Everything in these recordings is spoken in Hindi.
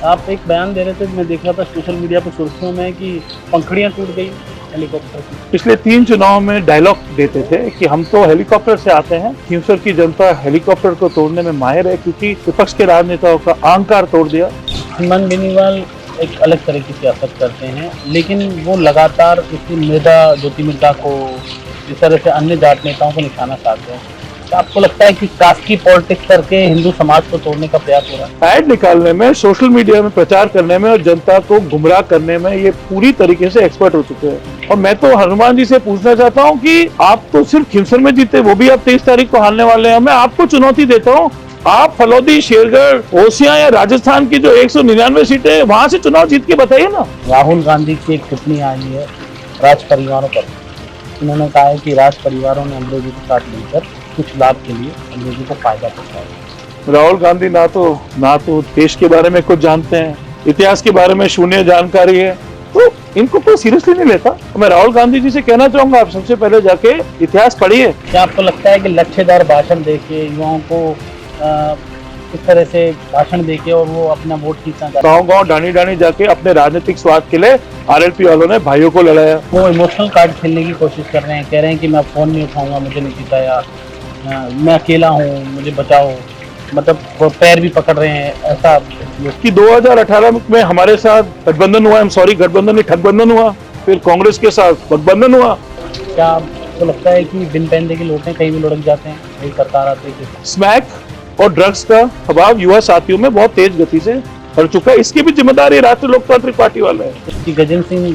आप एक बयान दे रहे थे, मैं देख रहा था सोशल मीडिया पे सुर्खियों में कि पंखुड़ियां टूट गई हेलीकॉप्टर की। पिछले 3 चुनाव में डायलॉग देते थे कि हम तो हेलीकॉप्टर से आते हैं। खींवसर की जनता हेलीकॉप्टर को तोड़ने में माहिर है, क्योंकि विपक्ष के राजनेताओं का अहंकार तोड़ दिया। हनुमान बेनीवाल एक अलग तरह की सियासत करते हैं, लेकिन वो लगातार इसी मृदा ज्योति मिर्धा को, इस तरह से अन्य जाट नेताओं को निशाना साधते हैं। क्या आपको लगता है कि कास्की पॉलिटिक्स करके हिंदू समाज को तोड़ने का प्रयास हो रहा है? ऐड निकालने में, सोशल मीडिया में प्रचार करने में और जनता को गुमराह करने में ये पूरी तरीके से एक्सपर्ट हो चुके हैं। और मैं तो हनुमान जी से पूछना चाहता हूँ कि आप तो सिर्फ खींवसर में जीते, वो भी आप 23 तारीख को हारने वाले हैं। मैं आपको चुनौती देता हूँ, आप फलौदी, शेरगढ़, ओसियां या राजस्थान की जो 199 सीटें वहां से चुनाव जीत के बताइए ना। राहुल गांधी की एक टिप्पणी आई है राज परिवारों पर। उन्होंने कहा है कि राज परिवारों ने अंग्रेजों के साथ मिलकर कुछ लाभ के लिए अंग्रेजों को फायदा पहुंचाया। राहुल गांधी ना तो देश के बारे में कुछ जानते हैं, इतिहास के बारे में शून्य जानकारी है, तो इनको कोई सीरियसली नहीं लेता। मैं राहुल गांधी जी से कहना चाहूंगा, आप सबसे पहले जाके इतिहास पढ़िए। क्या आपको लगता है कि लक्ष्यदार भाषण देके युवाओं को इस तरह से भाषण देके और वो अपना वोट खींचना चाहते हैं? गाँव-गाँव, डानी-डानी जाके अपने राजनीतिक स्वार्थ के लिए आरएलपी वालों ने भाइयों को लड़ाया। वो इमोशनल कार्ड खेलने की कोशिश कर रहे हैं, कह रहे हैं कि मैं फोन नहीं उठाऊंगा, मुझे नहीं जिताया, मैं अकेला हूँ, मुझे बचाओ। मतलब वो पैर भी पकड़ रहे हैं ऐसा कि 2018 में हमारे साथ गठबंधन हुआ, गठबंधन नहीं ठगबंधन हुआ, फिर कांग्रेस के साथ गठबंधन हुआ। क्या आपको लगता है कि बिन पहनने के लौटे कहीं भी लुढ़क जाते हैं, कहीं सरकार आती है? स्मैक और ड्रग्स का प्रभाव युवा साथियों में बहुत तेज गति से बढ़ चुका है। इसकी भी जिम्मेदारी राष्ट्रीय लोकतांत्रिक पार्टी वाले है। कि गजेंद्र सिंह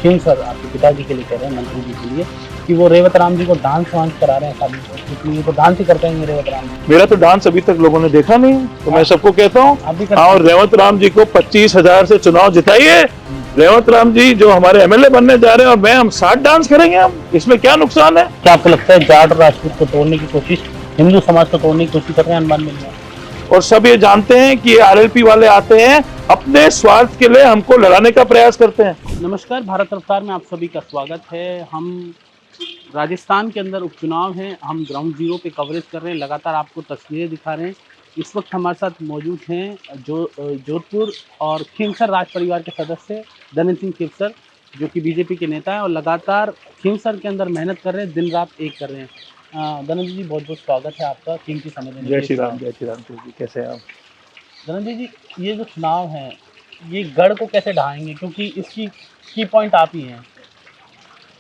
खींवसर आपके पिताजी के लिए कह रहे हैं, मंत्री जी के लिए, कि वो रेवत राम जी को डांस वांस करा रहे हैं शादी को, क्योंकि ये तो डांस ही करते हैं रेवत राम जी। मेरा तो डांस अभी तक लोगों ने देखा नहीं, तो मैं सबको कहता हूँ, और रेवत राम जी को 25,000 से चुनाव जिताइए। रेवत राम जी जो हमारे एमएलए बनने जा रहे हैं, और हम 60 डांस करेंगे, हम इसमें क्या नुकसान है? क्या आपको लगता है जाट और राजपूत को तोड़ने की कोशिश, हिंदू समाज को तोड़ने की कोशिश कर रहे हैं हनुमान बेनीवाल? और सब ये जानते हैं कि ये आरएलपी वाले आते हैं अपने स्वार्थ के लिए, हमको लड़ाने का प्रयास करते हैं। नमस्कार, भारत रफ्तार में आप सभी का स्वागत है। हम राजस्थान के अंदर उपचुनाव हैं, हम ग्राउंड जीरो पे कवरेज कर रहे हैं, लगातार आपको तस्वीरें दिखा रहे हैं। इस वक्त हमारे साथ मौजूद हैं जोधपुर और खींवसर राज परिवार के सदस्य धनंजय सिंह खींवसर, जो कि बीजेपी के नेता हैं और लगातार खींवसर के अंदर मेहनत कर रहे हैं, दिन रात एक कर रहे हैं। धनंजय जी, बहुत बहुत स्वागत है आपका कीमती समय देने के लिए। जय श्री राम जी, कैसे हैं आप? धनंजय जी, ये जो चुनाव है, ये गढ़ को कैसे ढहाएंगे, क्योंकि इसकी की पॉइंट आप ही हैं।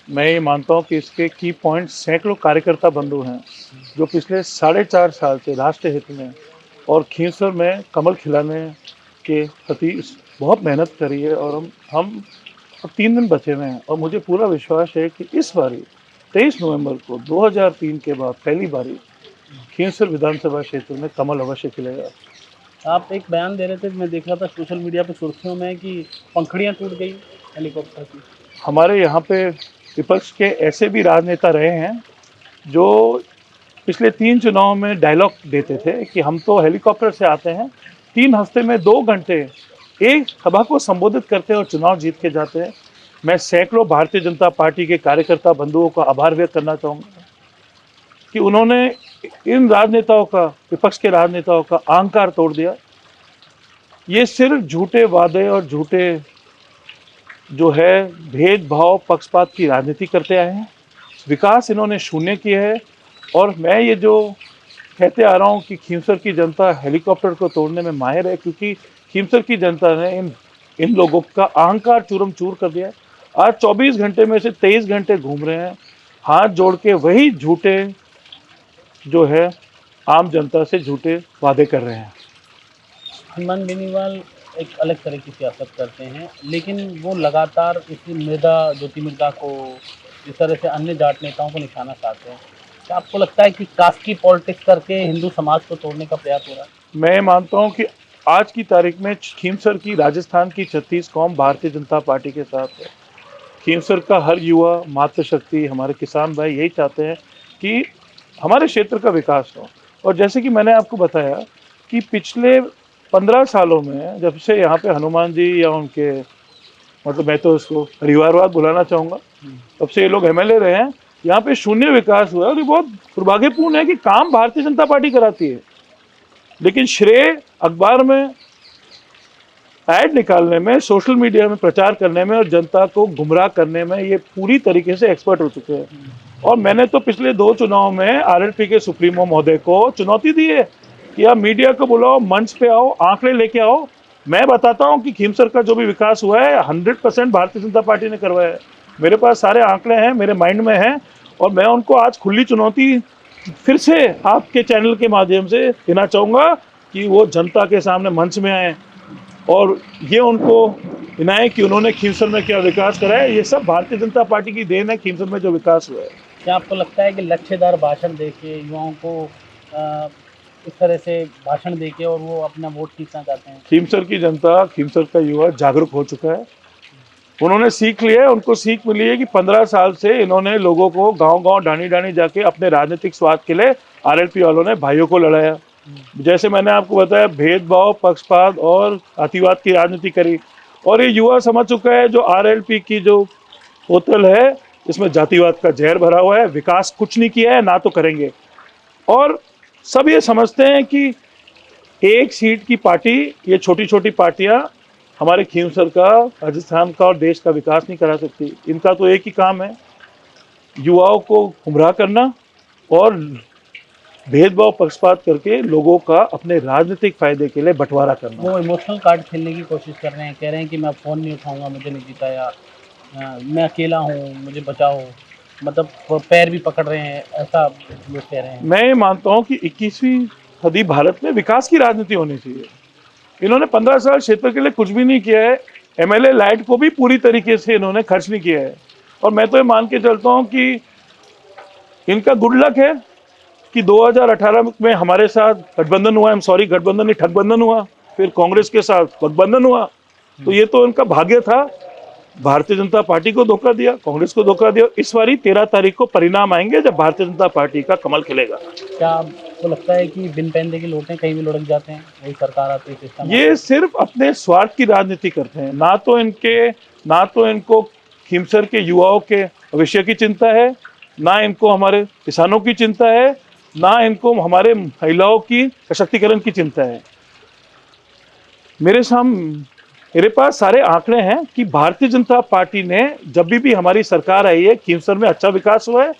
मैं ये मानता हूँ कि इसके की पॉइंट सैकड़ों कार्यकर्ता बंधु हैं, जो पिछले 4.5 साल से राष्ट्र हित में और खींवसर में कमल खिलाने के प्रति बहुत मेहनत करी है। और हम अब 3 दिन बचे हुए हैं, और मुझे पूरा विश्वास है कि इस बारी 23 नवंबर को 2003 के बाद पहली बारी खींवसर विधानसभा क्षेत्र में कमल अवश्य खिलेगा। आप एक बयान दे रहे थे, मैं देख रहा था सोशल मीडिया पे सुर्खियों में कि पंखुड़ियां टूट गई हेलीकॉप्टर की। हमारे यहाँ पे विपक्ष के ऐसे भी राजनेता रहे हैं जो पिछले 3 चुनाव में डायलॉग देते थे कि हम तो हेलीकॉप्टर से आते हैं, 3 हफ्ते में 2 घंटे एक सभा को संबोधित करते हैं और चुनाव जीत के जाते हैं। मैं सैकड़ों भारतीय जनता पार्टी के कार्यकर्ता बंधुओं का आभार व्यक्त करना चाहूँगा कि उन्होंने इन राजनेताओं का, विपक्ष के राजनेताओं का अहंकार तोड़ दिया। ये सिर्फ झूठे वादे और झूठे जो है भेदभाव, पक्षपात की राजनीति करते आए हैं। विकास इन्होंने शून्य किया है। और मैं ये जो कहते आ रहा हूँ कि खींवसर की जनता हेलीकॉप्टर को तोड़ने में माहिर है, क्योंकि खींवसर की जनता ने इन लोगों का अहंकार चूरम चूर कर दिया है। आज 24 घंटे में से 23 घंटे घूम रहे हैं, हाथ जोड़ के वही झूठे जो है आम जनता से झूठे वादे कर रहे हैं। हनुमान बेनीवाल एक अलग तरह की सियासत करते हैं, लेकिन वो लगातार इसी मृदा ज्योति मिर्धा को, इस तरह से अन्य जाट नेताओं को निशाना साधते हैं। क्या आपको लगता है कि कास्की पॉलिटिक्स करके हिंदू समाज को तोड़ने का प्रयास हो रहा है? मैं मानता हूँ कि आज की तारीख में खींवसर की, राजस्थान की 36 कौम भारतीय जनता पार्टी के साथ है। खींवसर का हर युवा, मातृशक्ति, हमारे किसान भाई यही चाहते हैं कि हमारे क्षेत्र का विकास हो। और जैसे कि मैंने आपको बताया कि पिछले 15 सालों में जब से यहाँ पे हनुमान जी या उनके, मतलब मैं तो उसको परिवारवाद बुलाना चाहूँगा, तब से ये लोग एमएलए रहे हैं, यहाँ पे शून्य विकास हुआ है। और ये बहुत दुर्भाग्यपूर्ण है कि काम भारतीय जनता पार्टी कराती है, लेकिन श्रेय अखबार में ऐड निकालने में, सोशल मीडिया में प्रचार करने में और जनता को गुमराह करने में ये पूरी तरीके से एक्सपर्ट हो चुके हैं। और मैंने तो पिछले 2 चुनाव में आरएलपी के सुप्रीमो महोदय को चुनौती दी है कि आप मीडिया को बुलाओ, मंच पे आओ, आंकड़े लेके आओ, मैं बताता हूं कि खीमसर का जो भी विकास हुआ है 100% भारतीय जनता पार्टी ने करवाया है। मेरे पास सारे आंकड़े हैं, मेरे माइंड में हैं, और मैं उनको आज खुली चुनौती फिर से आपके चैनल के माध्यम से देना चाहूँगा कि वो जनता के सामने मंच में आए और ये उनको इनाए कि उन्होंने खीमसर में क्या विकास करा है। ये सब भारतीय जनता पार्टी की देन है, खीमसर में जो विकास हुआ है। क्या आपको लगता है कि लक्ष्यदार भाषण देके युवाओं को इस तरह से भाषण देके और वो अपना वोट खींचना चाहते हैं? खीमसर की जनता, खीमसर का युवा जागरूक हो चुका है, उन्होंने सीख लिया है, उनको सीख मिली है कि 15 साल से इन्होंने लोगों को गांव-गांव, डानी-डानी जाके अपने राजनीतिक स्वार्थ के लिए आरएलपी वालों ने भाइयों को लड़ाया। जैसे मैंने आपको बताया, भेदभाव, पक्षपात और अतिवाद की राजनीति करी, और ये युवा समझ चुका है जो आरएलपी की जो बोतल है इसमें जातिवाद का जहर भरा हुआ है, विकास कुछ नहीं किया है, ना तो करेंगे। और सब ये समझते हैं कि एक सीट की पार्टी, ये छोटी छोटी पार्टियां हमारे खीमसर का, राजस्थान का और देश का विकास नहीं करा सकती। इनका तो एक ही काम है, युवाओं को गुमराह करना और भेदभाव, पक्षपात करके लोगों का अपने राजनीतिक फायदे के लिए बंटवारा करना। वो इमोशनल कार्ड खेलने की कोशिश कर रहे हैं, कह रहे हैं कि मैं फ़ोन नहीं उठाऊंगा, मुझे नहीं जिताया, मैं अकेला हूँ, मुझे बचाओ, मतलब वो पैर भी पकड़ रहे हैं, ऐसा लोग कह रहे हैं। मैं ये मानता हूँ कि 21वीं सदी भारत में विकास की राजनीति होनी चाहिए। इन्होंने 15 साल क्षेत्र के लिए कुछ भी नहीं किया है, एमएलए लाइट को भी पूरी तरीके से इन्होंने खर्च नहीं किया है। और मैं तो ये मान के चलता हूँ कि इनका गुड लक है कि 2018 में हमारे साथ गठबंधन हुआ, गठबंधन नहीं ठगबंधन हुआ, फिर कांग्रेस के साथ गठबंधन हुआ, तो ये तो इनका भाग्य था। भारतीय जनता पार्टी को धोखा दिया, कांग्रेस को धोखा दिया। इस बारी 13 तारीख को परिणाम आएंगे जब भारतीय जनता पार्टी का कमल खिलेगा। क्या आपको लगता है कि बिन पहनने के लौटे कहीं भी लुढ़क जाते हैं, वही सरकार आती है सिस्टम? ये सिर्फ अपने स्वार्थ की राजनीति करते हैं, ना तो इनको खीमसर के युवाओं के भविष्य की चिंता है, ना इनको हमारे किसानों की चिंता है, ना इनको हमारे महिलाओं की सशक्तिकरण की चिंता है। मेरे पास सारे आंकड़े हैं कि भारतीय जनता पार्टी ने जब भी हमारी सरकार आई है, खीमसर में अच्छा विकास हुआ है,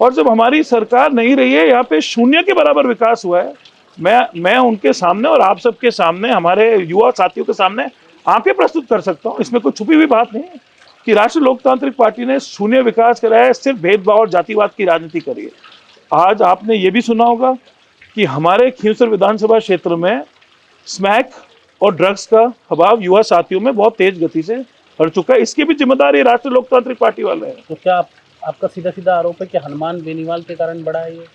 और जब हमारी सरकार नहीं रही है, यहाँ पे शून्य के बराबर विकास हुआ है। मैं उनके सामने और आप सबके सामने, हमारे युवा साथियों के सामने आंकड़े प्रस्तुत कर सकता हूँ। इसमें कोई छुपी हुई बात नहीं है कि राष्ट्रीय लोकतांत्रिक पार्टी ने शून्य विकास कराया है, सिर्फ भेदभाव और जातिवाद की राजनीति करी है। आज आपने ये भी सुना होगा कि हमारे खीमसर विधानसभा क्षेत्र में स्मैक और ड्रग्स का प्रभाव युवा साथियों में बहुत तेज गति से बढ़ चुका है। इसकी भी जिम्मेदारी राष्ट्रीय लोकतांत्रिक पार्टी वाले हैं। तो क्या आपका सीधा सीधा आरोप है कि हनुमान बेनीवाल के कारण बढ़ा है ये?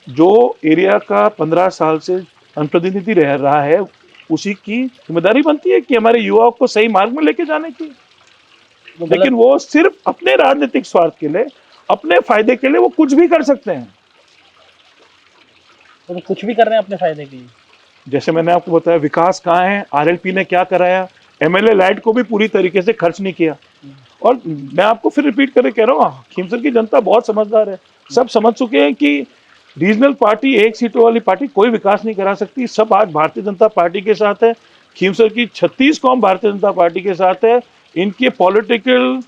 जो एरिया का 15 साल से जनप्रतिनिधि रह रहा है, उसी की जिम्मेदारी बनती है कि हमारे युवाओं को सही मार्ग में लेके जाने की। लेकिन वो सिर्फ अपने राजनीतिक स्वार्थ के लिए, अपने फायदे के लिए वो कुछ भी कर सकते हैं। तो कुछ भी कर रहे हैं अपने फायदे के लिए। जैसे मैंने आपको बताया, विकास कहाँ है, आरएलपी ने क्या कराया, एमएलए लाइट को भी पूरी तरीके से खर्च नहीं किया। और मैं आपको फिर रिपीट करके कह रहा हूँ, खीमसर की जनता बहुत समझदार है, सब समझ चुके हैं कि रीजनल पार्टी, एक सीटों वाली पार्टी कोई विकास नहीं करा सकती। सब आज भारतीय जनता पार्टी के साथ है। खीमसर की 36 कौम भारतीय जनता पार्टी के साथ है। इनके पॉलिटिकल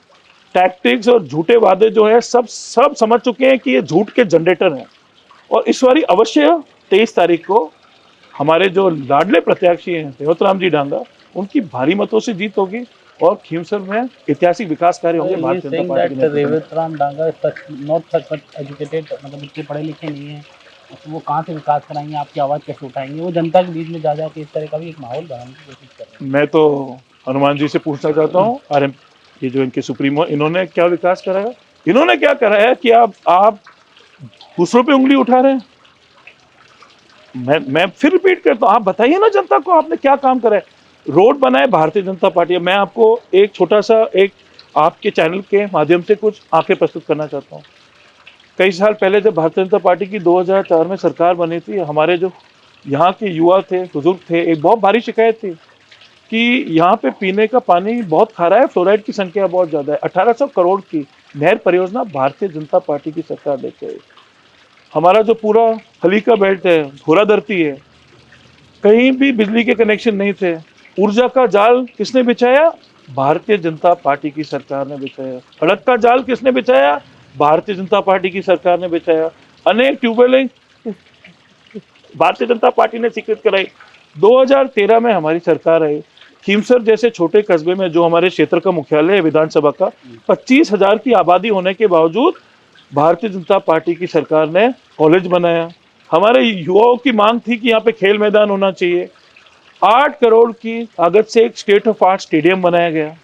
टैक्टिक्स और झूठे वादे जो है, सब समझ चुके हैं कि ये झूठ के जनरेटर हैं। और इस बारी अवश्य 23 तारीख को हमारे जो लाडले प्रत्याशी हैं रेवतराम जी डांगा, उनकी भारी मतों से जीत होगी और खीमसर में ऐतिहासिक विकास कार्य होंगे। भारतीय जनता पार्टी के रेवतराम डांगा नॉट सच एजुकेटेड, मतलब इतने पढ़े लिखे नहीं है, तो वो कहाँ से विकास कराएंगे, आपकी आवाज़ कैसे उठाएंगे? वो जनता के बीच में जा के इस तरह का भी एक माहौल बनाने की कोशिश कर रहे हैं। मैं तो हनुमान जी से पूछना चाहता हूँ, आरएम ये जो इनके सुप्रीमो, इन्होंने क्या विकास कराया? इन्होंने क्या कराया कि आप दूसरों पे उंगली उठा रहे हैं? मैं फिर रिपीट करता हूँ, आप बताइए ना जनता को आपने क्या काम करा है। रोड बनाए भारतीय जनता पार्टी। मैं आपको एक छोटा सा एक आपके चैनल के माध्यम से कुछ आंकड़े प्रस्तुत करना चाहता हूँ। कई साल पहले जब भारतीय जनता पार्टी की 2004 में सरकार बनी थी, हमारे जो यहाँ के युवा थे, बुजुर्ग थे, एक बहुत भारी शिकायत थी कि यहाँ पे पीने का पानी बहुत खारा है, फ्लोराइड की संख्या बहुत ज़्यादा है। 1800 करोड़ की नहर परियोजना भारतीय जनता पार्टी की सरकार लेके आई। हमारा जो पूरा खली का बेल्ट है, घोड़ा धरती है, कहीं भी बिजली के कनेक्शन नहीं थे। ऊर्जा का जाल किसने बिछाया? भारतीय जनता पार्टी की सरकार ने बिछाया। सड़क का जाल किसने बिछाया? भारतीय जनता पार्टी की सरकार ने बिछाया। अनेक ट्यूबवेलें भारतीय जनता पार्टी ने स्वीकृत कराई। 2013 में हमारी सरकार आई। खीमसर जैसे छोटे कस्बे में, जो हमारे क्षेत्र का मुख्यालय है विधानसभा का, 25,000 की आबादी होने के बावजूद भारतीय जनता पार्टी की सरकार ने कॉलेज बनाया। हमारे युवाओं की मांग थी कि यहाँ पे खेल मैदान होना चाहिए। 8 करोड़ की लागत से एक स्टेट ऑफ आर्ट स्टेडियम बनाया गया।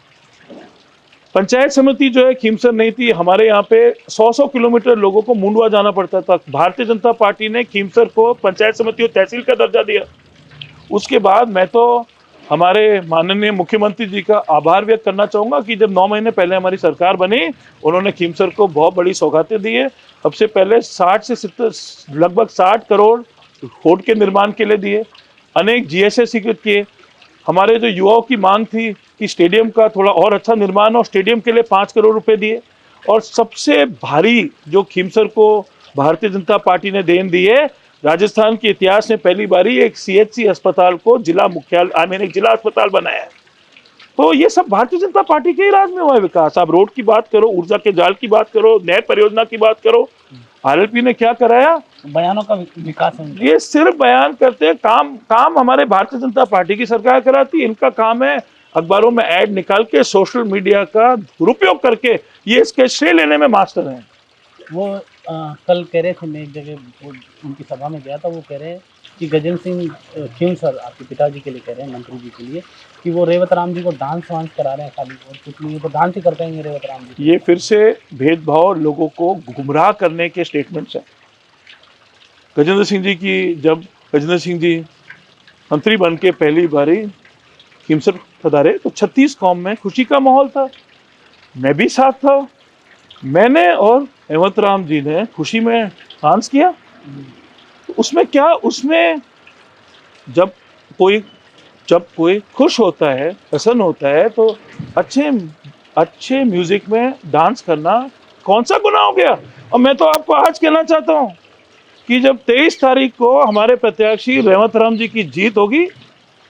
पंचायत समिति जो है खीमसर नहीं थी, हमारे यहाँ पे 100 किलोमीटर लोगों को मुंडवा जाना पड़ता था। भारतीय जनता पार्टी ने खीमसर को पंचायत समिति और तहसील का दर्जा दिया। उसके बाद मैं तो हमारे माननीय मुख्यमंत्री जी का आभार व्यक्त करना चाहूंगा कि जब 9 महीने पहले हमारी सरकार बनी, उन्होंने खीमसर को बहुत बड़ी सौगातें दी है। सबसे पहले 60 से 70 लगभग 60 करोड़ रोड के निर्माण के लिए दिए, अनेक जीएसए स्वीकृत किए। हमारे जो युवाओं की मांग थी कि स्टेडियम का थोड़ा और अच्छा निर्माण हो, स्टेडियम के लिए 5 करोड़ रुपए दिए। और सबसे भारी जो खीमसर को भारतीय जनता पार्टी ने देन दी है, राजस्थान के इतिहास में पहली बारी एक सीएचसी अस्पताल को जिला मुख्यालय मैंने जिला अस्पताल बनाया है। तो ये सब भारतीय जनता पार्टी के ही राज में हुआ है विकास। आप रोड की बात करो, ऊर्जा के जाल की बात करो, नहर परियोजना की बात करो, आरएलपी ने क्या कराया? बयानों का विकास है। ये सिर्फ बयान करते हैं, काम हमारे भारतीय जनता पार्टी की सरकार कराती है। इनका काम है अखबारों में ऐड निकाल के, सोशल मीडिया का दुरुपयोग करके ये इसके श्रेय लेने में मास्टर हैं। वो कल कह रहे थे, मैं एक जगह उनकी सभा में गया था, वो कह रहे हैं कि गजेंद्र सिंह खीमसर आपके पिताजी के लिए कह रहे हैं, मंत्री जी के लिए, कि वो रेवत राम जी को डांस वांस करा रहे हैं खाली, और कुछ नहीं, वो तो डांस ही करते हैं रेवत राम जी। ये फिर से भेदभाव, लोगों को गुमराह करने के स्टेटमेंट्स हैं। गजेंद्र सिंह जी की, जब गजेंद्र सिंह जी मंत्री बन के पहली बारी खीमसर पधारे तो 36 कौम में खुशी का माहौल था। मैं भी साथ था। मैंने और हेमंत राम जी ने खुशी में डांस किया। उसमें क्या, उसमें जब कोई खुश होता है, प्रसन्न होता है, तो अच्छे म्यूजिक में डांस करना कौन सा गुनाह हो गया? और मैं तो आपको आज कहना चाहता हूं कि जब 23 तारीख को हमारे प्रत्याशी रेवत राम जी की जीत होगी,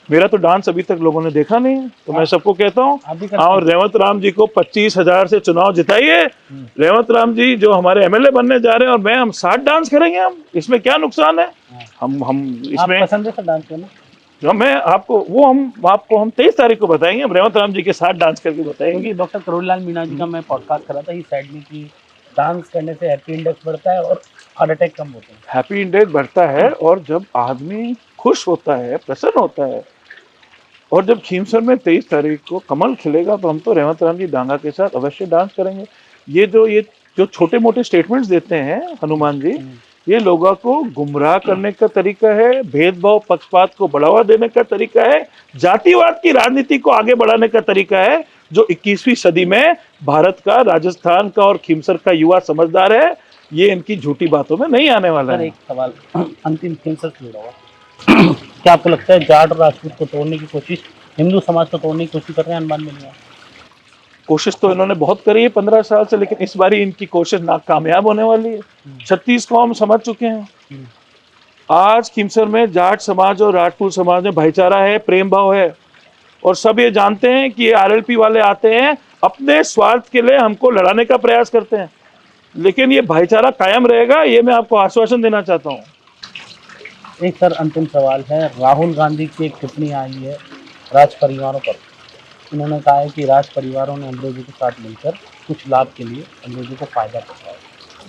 मेरा तो डांस अभी तक लोगों ने देखा नहीं है, तो मैं सबको कहता हूँ और रेवत राम जी को 25,000 से चुनाव जिताइए। रेवत राम जी जो हमारे एमएलए बनने जा रहे हैं, और हम 60 डांस करेंगे। हम इसमें क्या नुकसान है? हम इसमें पसंद है डांस करना? जो मैं आपको हम 23 तारीख को बताएंगे। हम रेवत राम जी के साथ डांस करके बताएंगे। डॉक्टर करोड़ीलाल मीणा जी का मैं पॉडकास्ट करा था, ही साइड में कि डांस करने से हैप्पी इंडेक्स बढ़ता है और हार्ट अटैक कम होते हैं। हैप्पी इंडेक्स बढ़ता है, और जब आदमी खुश होता है, प्रसन्न होता है, और जब खीमसर में 23 तारीख को कमल खिलेगा, तो हम तो रेवत राम जी डांगा के साथ अवश्य डांस करेंगे। ये जो छोटे मोटे स्टेटमेंट्स देते हैं हनुमान जी, ये लोगों को गुमराह करने का तरीका है, भेदभाव पक्षपात को बढ़ावा देने का तरीका है, जातिवाद की राजनीति को आगे बढ़ाने का तरीका है, जो 21वीं सदी में भारत का, राजस्थान का और खीमसर का युवा समझदार है। ये इनकी झूठी बातों में नहीं आने वाला है। एक सवाल अंतिम खीमसर से जुड़ा हुआ, क्या आपको लगता है जाट और राजपूत को तोड़ने की कोशिश, हिंदू समाज को तोड़ने की कोशिश कर रहे हैं हनुमान मीणा? कोशिश तो इन्होंने बहुत करी है 15 साल से, लेकिन इस बारी इनकी कोशिश नाकामयाब होने वाली है। 36 कौम समझ चुके हैं। आज खीमसर में जाट समाज और राजपूत समाज में भाईचारा है, प्रेम भाव है, और सब ये जानते हैं कि ये आरएलपी वाले आते हैं अपने स्वार्थ के लिए, हमको लड़ाने का प्रयास करते हैं, लेकिन ये भाईचारा कायम रहेगा, ये मैं आपको आश्वासन देना चाहता हूँ। एक सर अंतिम सवाल है, राहुल गांधी की एक टिप्पणी आई है राज परिवारों पर। उन्होंने कहा है कि राज परिवारों ने अंग्रेजों के साथ मिलकर कुछ लाभ के लिए अंग्रेजों को फायदा पहुंचाया,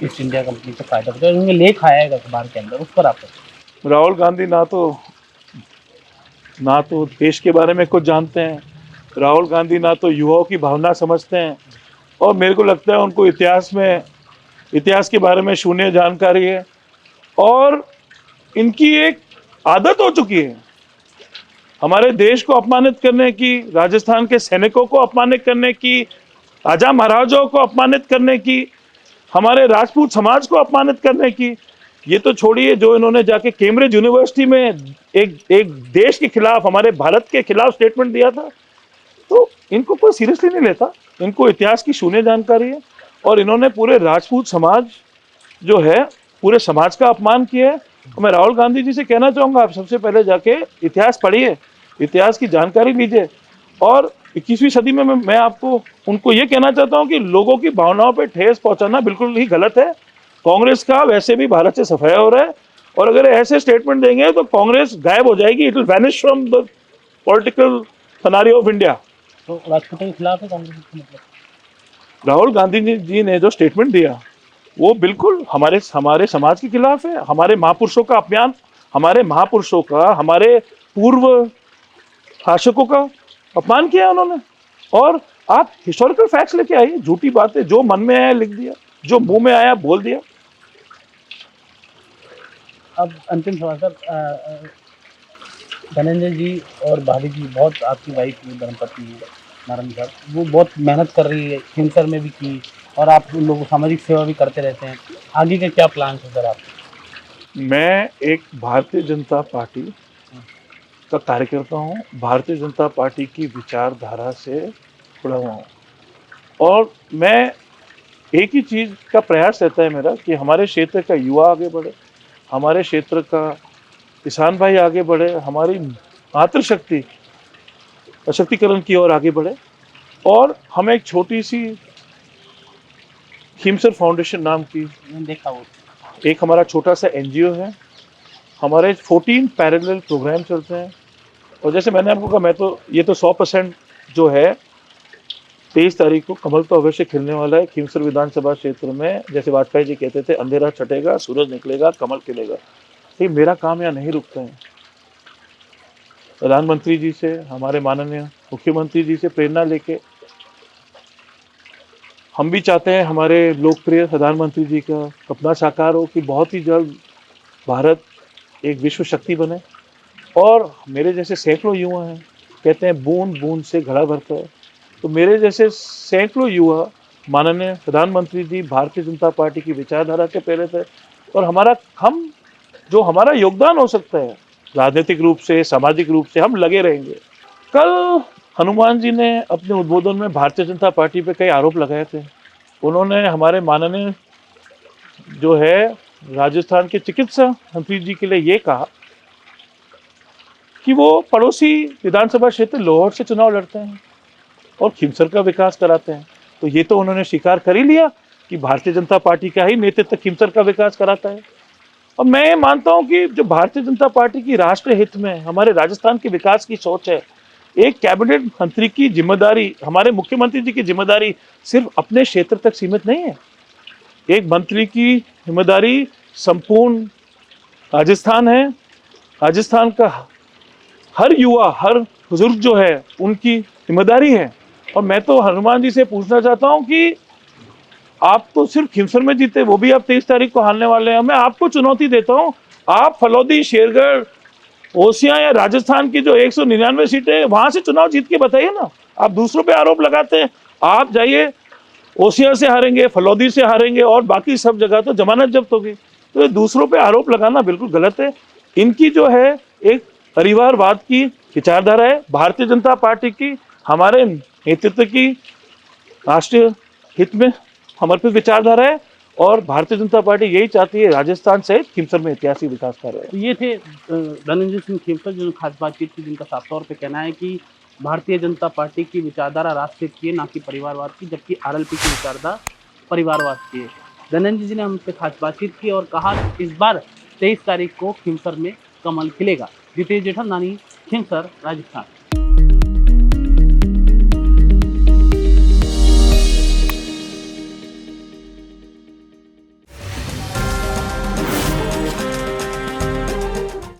ईस्ट इंडिया कंपनी को फायदा पहुंचाया। उन्होंने लेख आया है अखबार के अंदर, उस पर आप राहुल गांधी ना तो देश के बारे में कुछ जानते हैं, राहुल गांधी ना तो युवाओं की भावना समझते हैं, और मेरे को लगता है उनको इतिहास के बारे में शून्य जानकारी है, और इनकी एक आदत हो चुकी है हमारे देश को अपमानित करने की, राजस्थान के सैनिकों को अपमानित करने की, राजा महाराजाओं को अपमानित करने की, हमारे राजपूत समाज को अपमानित करने की। ये तो छोड़िए, जो इन्होंने जाके कैम्ब्रिज यूनिवर्सिटी में एक देश के खिलाफ, हमारे भारत के खिलाफ स्टेटमेंट दिया था, तो इनको कोई सीरियसली नहीं लेता। इनको इतिहास की शून्य जानकारी है, और इन्होंने पूरे राजपूत समाज जो है, पूरे समाज का अपमान किया है। मैं राहुल गांधी जी से कहना चाहूँगा, आप सबसे पहले जाके इतिहास पढ़िए, इतिहास की जानकारी लीजिए। और 21वीं सदी में मैं आपको उनको ये कहना चाहता हूँ कि लोगों की भावनाओं पे ठेस पहुंचाना बिल्कुल ही गलत है। कांग्रेस का वैसे भी भारत से सफाया हो रहा है, और अगर ऐसे स्टेटमेंट देंगे तो कांग्रेस गायब हो जाएगी, it will vanish from the political scenario of India. तो राष्ट्रपति के खिलाफ है कांग्रेस का मतलब? राहुल गांधी जी ने जो स्टेटमेंट दिया वो बिल्कुल हमारे हमारे समाज के खिलाफ है, हमारे महापुरुषों का अपमान, हमारे महापुरुषों का, हमारे पूर्व शासकों का अपमान किया है उन्होंने। और आप हिस्टोरिकल फैक्ट्स लेके आइए, झूठी बातें जो मन में आया लिख दिया, जो मुंह में आया बोल दिया। अब अंतिम सवाल सर, धनंजय जी और भाभी जी, बहुत आपकी वाइफ की धर्मपत्नी है नारायण साहब, वो बहुत मेहनत कर रही है, खिंसर में भी की, और आप उन लोगों सामाजिक सेवा भी करते रहते हैं। आगे के क्या प्लान है सर आप? मैं एक भारतीय जनता पार्टी का कार्यकर्ता हूँ, भारतीय जनता पार्टी की विचारधारा से जुड़ा हुआ हूँ, और मैं एक ही चीज़ का प्रयास रहता है मेरा कि हमारे क्षेत्र का युवा आगे बढ़े, हमारे क्षेत्र का किसान भाई आगे बढ़े, हमारी मातृशक्ति सशक्तिकरण की ओर आगे बढ़े। और हम एक छोटी सी खिमसर फाउंडेशन नाम की मैंने देखा वो। एक हमारा छोटा सा एनजीओ है, हमारे 14 पैरेलल प्रोग्राम चलते हैं। और जैसे मैंने आपको कहा, मैं तो ये तो 100% जो है 23 तारीख को कमल तो अवश्य खिलने वाला है खिमसर विधानसभा क्षेत्र में। जैसे वाजपेयी जी कहते थे, अंधेरा छटेगा, सूरज निकलेगा, कमल खिलेगा। ये मेरा काम यहाँ नहीं रुकता है। प्रधानमंत्री जी से, हमारे माननीय मुख्यमंत्री जी से प्रेरणा लेके हम भी चाहते हैं हमारे लोकप्रिय प्रधानमंत्री जी का सपना साकार हो कि बहुत ही जल्द भारत एक विश्व शक्ति बने। और मेरे जैसे सैकड़ों युवा हैं, कहते हैं बूंद बूंद से घड़ा भरता है, तो मेरे जैसे सैकड़ों युवा माननीय प्रधानमंत्री जी भारतीय जनता पार्टी की विचारधारा के प्रेरित है। और हमारा योगदान हो सकता है राजनीतिक रूप से, सामाजिक रूप से, हम लगे रहेंगे। कल हनुमान जी ने अपने उद्बोधन में भारतीय जनता पार्टी पे कई आरोप लगाए थे। उन्होंने हमारे माननीय जो है राजस्थान के चिकित्सा मंत्री जी के लिए ये कहा कि वो पड़ोसी विधानसभा क्षेत्र लाहौर से चुनाव लड़ते हैं और खिमसर का विकास कराते हैं। तो ये तो उन्होंने स्वीकार कर ही लिया कि भारतीय जनता पार्टी का ही नेतृत्व खिमसर का विकास कराता है। और मैं ये मानता हूं कि जो भारतीय जनता पार्टी की राष्ट्र हित में हमारे राजस्थान के विकास की सोच है, एक कैबिनेट मंत्री की जिम्मेदारी, हमारे मुख्यमंत्री जी की जिम्मेदारी सिर्फ अपने क्षेत्र तक सीमित नहीं है। एक मंत्री की जिम्मेदारी संपूर्ण राजस्थान है। राजस्थान का हर युवा, हर बुजुर्ग जो है, उनकी जिम्मेदारी है। और मैं तो हनुमान जी से पूछना चाहता हूं कि आप तो सिर्फ खिमसर में जीते, वो भी आप 23 तारीख को हारने वाले हैं। मैं आपको चुनौती देता हूं, आप फलौदी, शेरगढ़, ओसियां या राजस्थान की जो 199 सीटें, वहां से चुनाव जीत के बताइए ना। आप दूसरों पे आरोप लगाते हैं, आप जाइए, ओसियां से हारेंगे, फलौदी से हारेंगे, और बाकी सब जगह तो जमानत जब्त होगी। तो ये दूसरों पे आरोप लगाना बिल्कुल गलत है। इनकी जो है एक परिवारवाद की विचारधारा है, भारतीय जनता पार्टी की, हमारे नेतृत्व की राष्ट्रीय हित में समर्पित विचारधारा है। और भारतीय जनता पार्टी यही चाहती है राजस्थान सहित खिमसर में ऐतिहासिक विकास कर रहे हैं। तो ये थे धनंजय सिंह खिमसर, जिन्होंने खास बातचीत की, जिनका साफ तौर पे कहना है कि भारतीय जनता पार्टी की विचारधारा राष्ट्र हित की है, ना कि परिवारवाद की, जबकि आरएलपी की विचारधारा परिवारवाद की है। धनंजय जी ने हमसे खास बातचीत की और कहा कि इस बार 23 तारीख को खिमसर में कमल खिलेगा। जितेश जेठमलानी, खिमसर, राजस्थान।